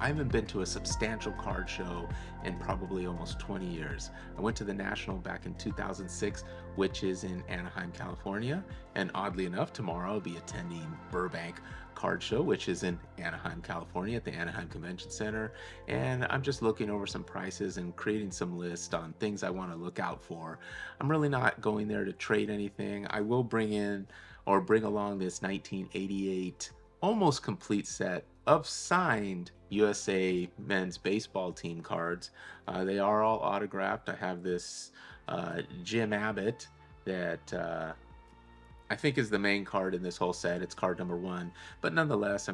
I haven't been to a substantial card show in probably almost 20 years. I went to the National back in 2006, which is in Anaheim, California. And oddly enough, tomorrow I'll be attending Burbank card show, which is in Anaheim, California at the Anaheim Convention Center. And I'm just looking over some prices and creating some lists on things I want to look out for. I'm really not going there to trade anything. I will bring along this 1988 almost complete set of signed USA men's baseball team cards. They are all autographed. I have this Jim Abbott that I think is the main card in this whole set. It's card number 1, but nonetheless,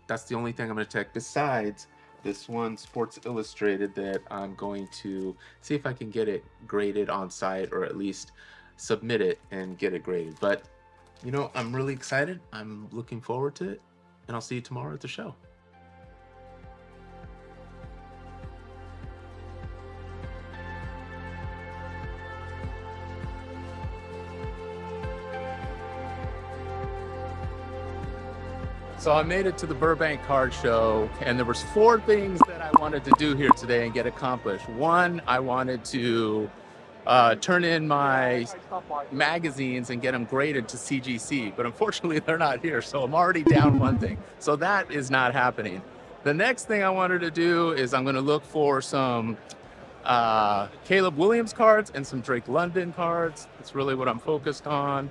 that's the only thing I'm going to check besides this one Sports Illustrated that I'm going to see if I can get it graded on site, or at least submit it and get it graded. But you know, I'm really excited. I'm looking forward to it, and I'll see you tomorrow at the show. So I made it to the Burbank Card Show, and there was 4 things that I wanted to do here today and get accomplished. 1, I wanted to turn in my magazines and get them graded to CGC, but unfortunately they're not here, so I'm already down 1 thing. So that is not happening. The next thing I wanted to do is I'm going to look for some Caleb Williams cards and some Drake London cards. That's really what I'm focused on.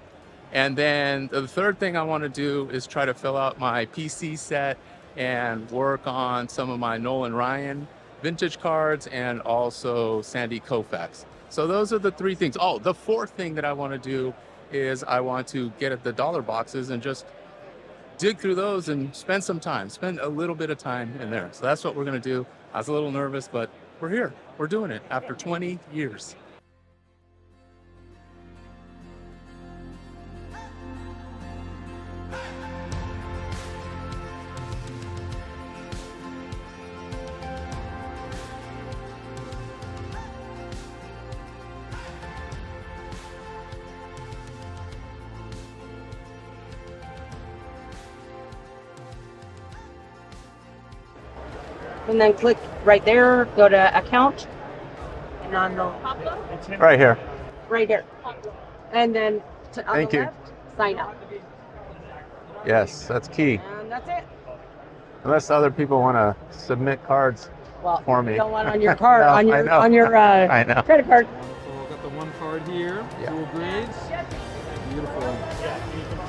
And then the third thing I want to do is try to fill out my PC set and work on some of my Nolan Ryan vintage cards and also Sandy Koufax. So those are the 3 things. Oh, the 4th thing that I want to do is I want to get at the dollar boxes and just dig through those and spend a little bit of time in there. So that's what we're going to do. I was a little nervous, but we're here. We're doing it after 20 years. And then click right there, go to account, and on the Right here. right here. And then on Thank the you. left, sign up. Yes, that's key. And that's it. Unless other people want to submit cards Well, for me. you don't want on your card, No, on I your know. I know. credit card. So we've got the 1 card here, Yeah. dual grades. Beautiful.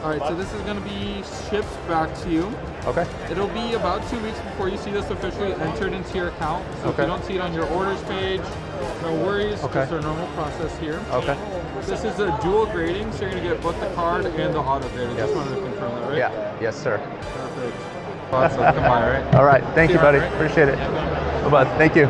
All right, so this is going to be shipped back to you. Okay. It'll be about 2 weeks before you see this officially entered into your account. So if Okay. you don't see it on your orders page, no worries. Okay. It's our normal process here. Okay. This is a dual grading, so you're going to get both the card and the auto grade. I Yes. just wanted to confirm that, right? Yeah. Yes, sir. Perfect. Lots of come by, right? All right. Thank you, Yeah, buddy. right. Appreciate it. Bye-bye. Thank you.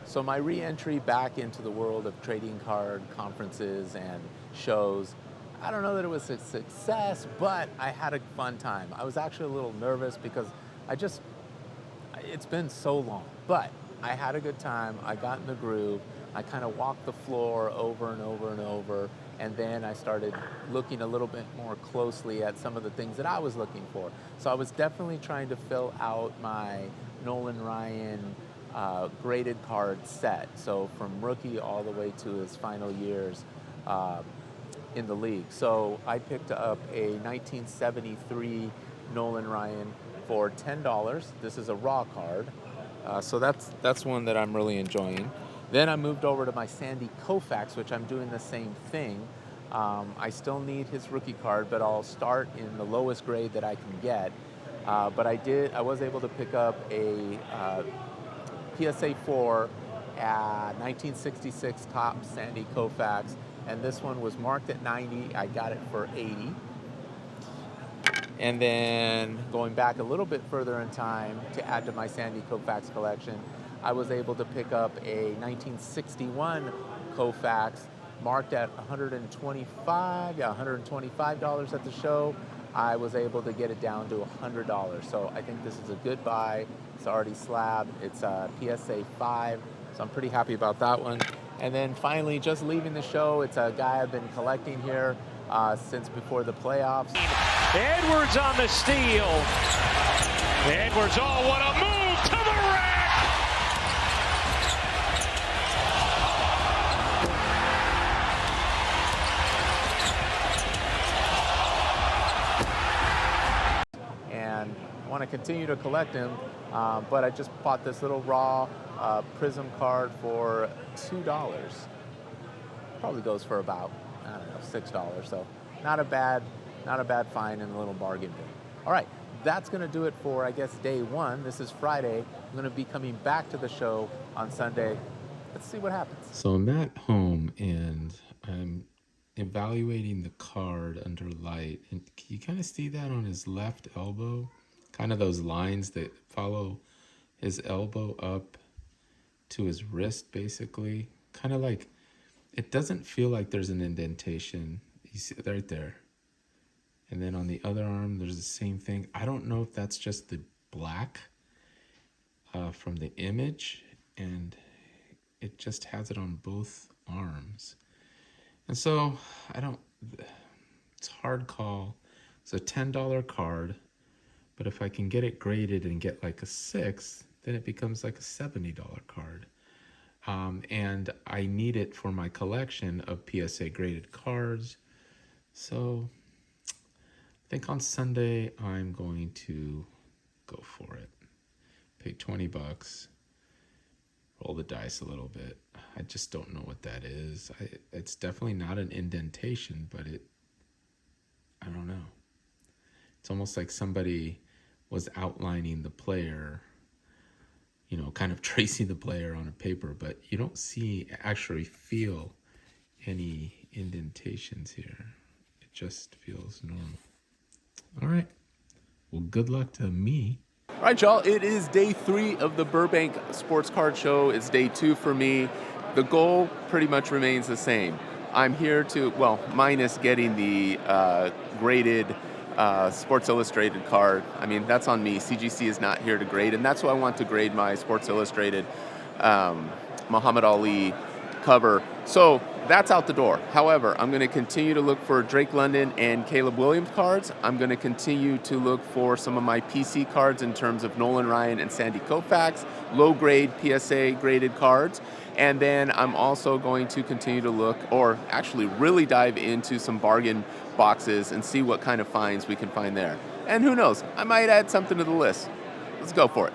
So my re-entry back into the world of trading card conferences and shows, I don't know that it was a success, but I had a fun time. I was actually a little nervous because it's been so long, but I had a good time. I got in the groove. I kind of walked the floor over and over and over, and then I started looking a little bit more closely at some of the things that I was looking for. So I was definitely trying to fill out my Nolan Ryan graded card set. So from rookie all the way to his final years in the league. So I picked up a 1973 Nolan Ryan for $10. This is a raw card. So that's one that I'm really enjoying. Then I moved over to my Sandy Koufax, which I'm doing the same thing. I still need his rookie card, but I'll start in the lowest grade that I can get. But I was able to pick up a PSA 4 1966 top Sandy Koufax, and this one was marked at 90. I got it for 80. And then going back a little bit further in time to add to my Sandy Koufax collection, I was able to pick up a 1961 Koufax marked at $125 at the show. I was able to get it down to $100. So I think this is a good buy. It's already slabbed. It's a PSA 5, so I'm pretty happy about that one. And then finally, just leaving the show, it's a guy I've been collecting here since before the playoffs. Edwards on the steal. Edwards, oh, what a move! want to continue to collect them, but I just bought this little raw Prism card for $2. Probably goes for about, I don't know, $6. So not a bad find and a little bargain bin. All right, that's going to do it for, I guess, day one. This is Friday. I'm going to be coming back to the show on Sunday. Let's see what happens. So I'm at home and I'm evaluating the card under light, and you kind of see that on his left elbow, kind of those lines that follow his elbow up to his wrist, basically. Kind of like, it doesn't feel like there's an indentation. You see it right there. And then on the other arm, there's the same thing. I don't know if that's just the black from the image, and it just has it on both arms. And so it's a hard call. It's a $10 card, but if I can get it graded and get like a 6, then it becomes like a $70 card. And I need it for my collection of PSA graded cards. So I think on Sunday I'm going to go for it. Pay $20, roll the dice a little bit. I just don't know what that is. It's definitely not an indentation, but I don't know. It's almost like somebody was outlining the player, you know, kind of tracing the player on a paper, but you don't actually feel any indentations here. It just feels normal. All right. Well, good luck to me. All right, y'all. It is day 3 of the Burbank Sports Card Show. It's day 2 for me. The goal pretty much remains the same. I'm here to, well, minus getting the graded Sports Illustrated card. I mean, that's on me. CGC is not here to grade, and that's why I want to grade my Sports Illustrated Muhammad Ali cover. So that's out the door. However, I'm going to continue to look for Drake London and Caleb Williams cards. I'm going to continue to look for some of my PC cards in terms of Nolan Ryan and Sandy Koufax, low-grade PSA graded cards. And then I'm also going to continue to look, or actually really dive into some bargain boxes and see what kind of finds we can find there. And who knows, I might add something to the list. Let's go for it.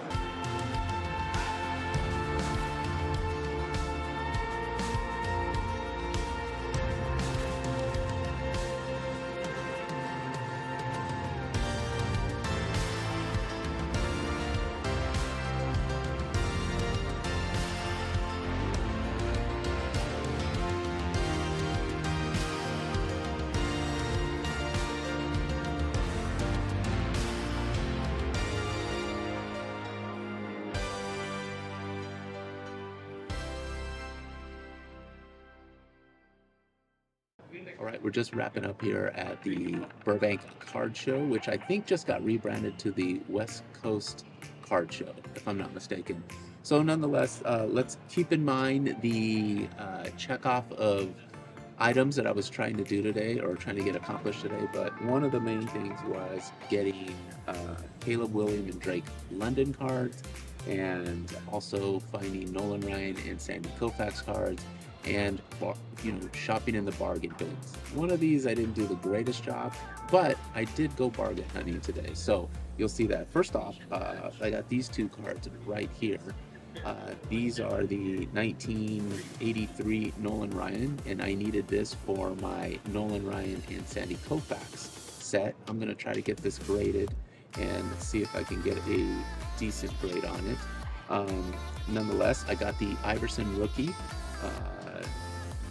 All right, we're just wrapping up here at the Burbank Card Show, which I think just got rebranded to the West Coast Card Show, if I'm not mistaken. So nonetheless, let's keep in mind the checkoff of items that I was trying to do today, or trying to get accomplished today. But one of the main things was getting Caleb Williams and Drake London cards, and also finding Nolan Ryan and Sandy Koufax cards, and shopping in the bargain bins. One of these I didn't do the greatest job, but I did go bargain hunting today, so you'll see that. First off, I got these 2 cards right here. These are the 1983 Nolan Ryan, and I needed this for my Nolan Ryan and Sandy Koufax set. I'm going to try to get this graded and see if I can get a decent grade on it. Nonetheless, I got the Iverson rookie.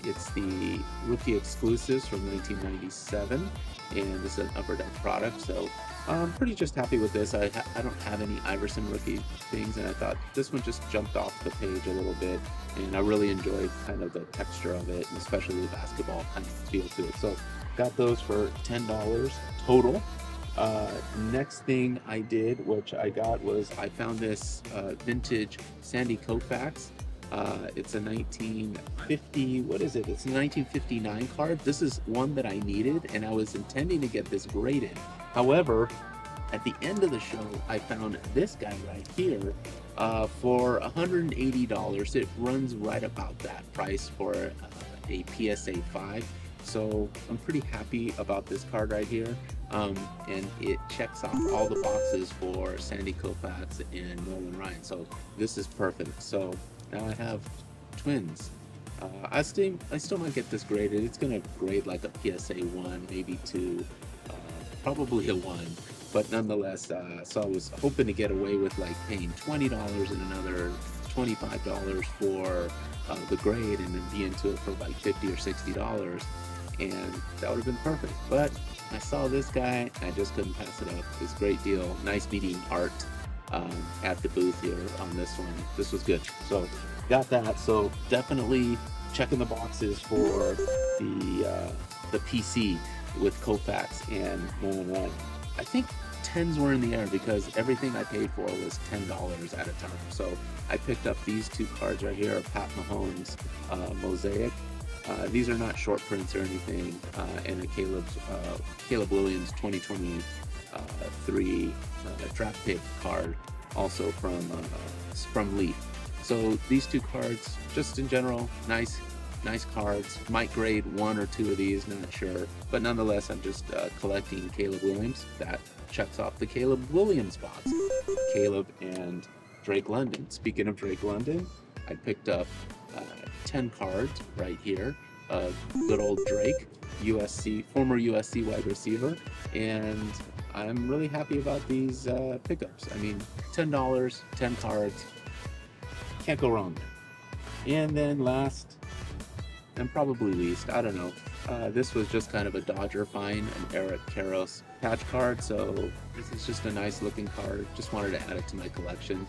It's the rookie exclusives from 1997, and this is an Upper Deck product, so I'm pretty just happy with this. I don't have any Iverson rookie things, and I thought this one just jumped off the page a little bit, and I really enjoyed kind of the texture of it, and especially the basketball kind of feel to it. So got those for $10 total. Next thing I did, which I got, was I found this vintage Sandy Koufax. It's a 1950, what is it? It's a 1959 card. This is one that I needed, and I was intending to get this graded. However, at the end of the show, I found this guy right here for $180. It runs right about that price for a PSA 5. So I'm pretty happy about this card right here. and it checks off all the boxes for Sandy Koufax and Nolan Ryan. So this is perfect. So now I have twins. I still might get this graded. It's gonna grade like a PSA 1, maybe 2, probably a 1. But nonetheless, so I was hoping to get away with like paying $20 and another $25 for the grade, and then be into it for like $50 or $60, and that would have been perfect. But I saw this guy, and I just couldn't pass it up. It was a great deal. Nice meeting Art at the booth here on this one. This was good. So got that. So definitely checking the boxes for the PC with Koufax and Nolan Ryan. I think 10s were in the air because everything I paid for was $10 at a time. So I picked up these two cards right here, Pat Mahomes Mosaic. These are not short prints or anything, and a Caleb Williams 2023 draft pick card, also from Leaf. So these two cards, just in general, nice cards. Might grade 1 or 2 of these, not sure, but nonetheless, I'm just collecting Caleb Williams. That checks off the Caleb Williams box. Caleb and Drake London. Speaking of Drake London, I picked up 10 cards right here of good old Drake, former USC wide receiver, and I'm really happy about these pickups. I mean, $10, 10 cards, can't go wrong there. And then last, and probably least, I don't know, this was just kind of a Dodger find, an Eric Karros patch card. So this is just a nice looking card. Just wanted to add it to my collection.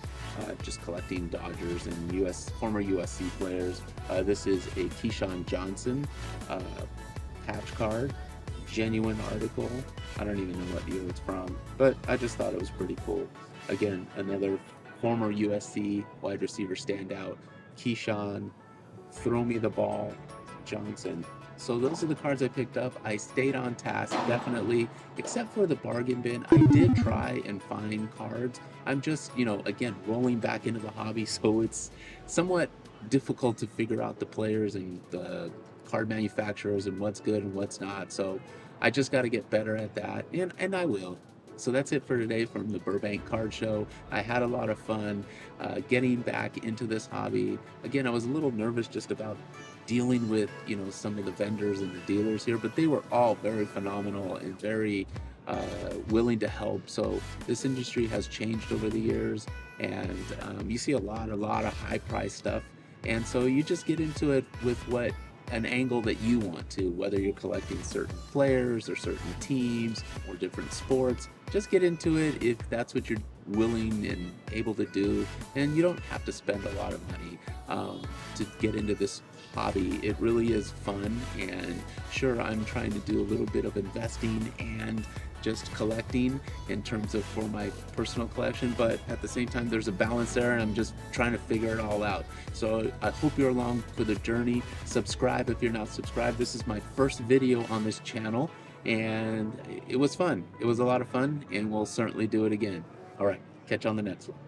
Just collecting Dodgers and former USC players. This is a Keyshawn Johnson patch card, genuine article. I don't even know what year it's from, but I just thought it was pretty cool. Again, another former USC wide receiver standout, Keyshawn, throw me the ball, Johnson. So those are the cards I picked up. I stayed on task, definitely, except for the bargain bin. I did try and find cards. I'm just, again, rolling back into the hobby, so it's somewhat difficult to figure out the players and the card manufacturers and what's good and what's not. So I just got to get better at that, and I will. So that's it for today from the Burbank Card Show. I had a lot of fun getting back into this hobby. Again, I was a little nervous just about dealing with, some of the vendors and the dealers here, but they were all very phenomenal and very willing to help. So this industry has changed over the years, and you see a lot of high price stuff. And so you just get into it with an angle that you want to, whether you're collecting certain players or certain teams or different sports. Just get into it if that's what you're willing and able to do, and you don't have to spend a lot of money to get into this hobby. It really is fun, and sure, I'm trying to do a little bit of investing and just collecting in terms of for my personal collection, but at the same time there's a balance there, and I'm just trying to figure it all out. So I hope you're along for the journey. Subscribe if you're not subscribed. This is my first video on this channel, and it was fun. It was a lot of fun, and we'll certainly do it again. All right, catch you on the next one.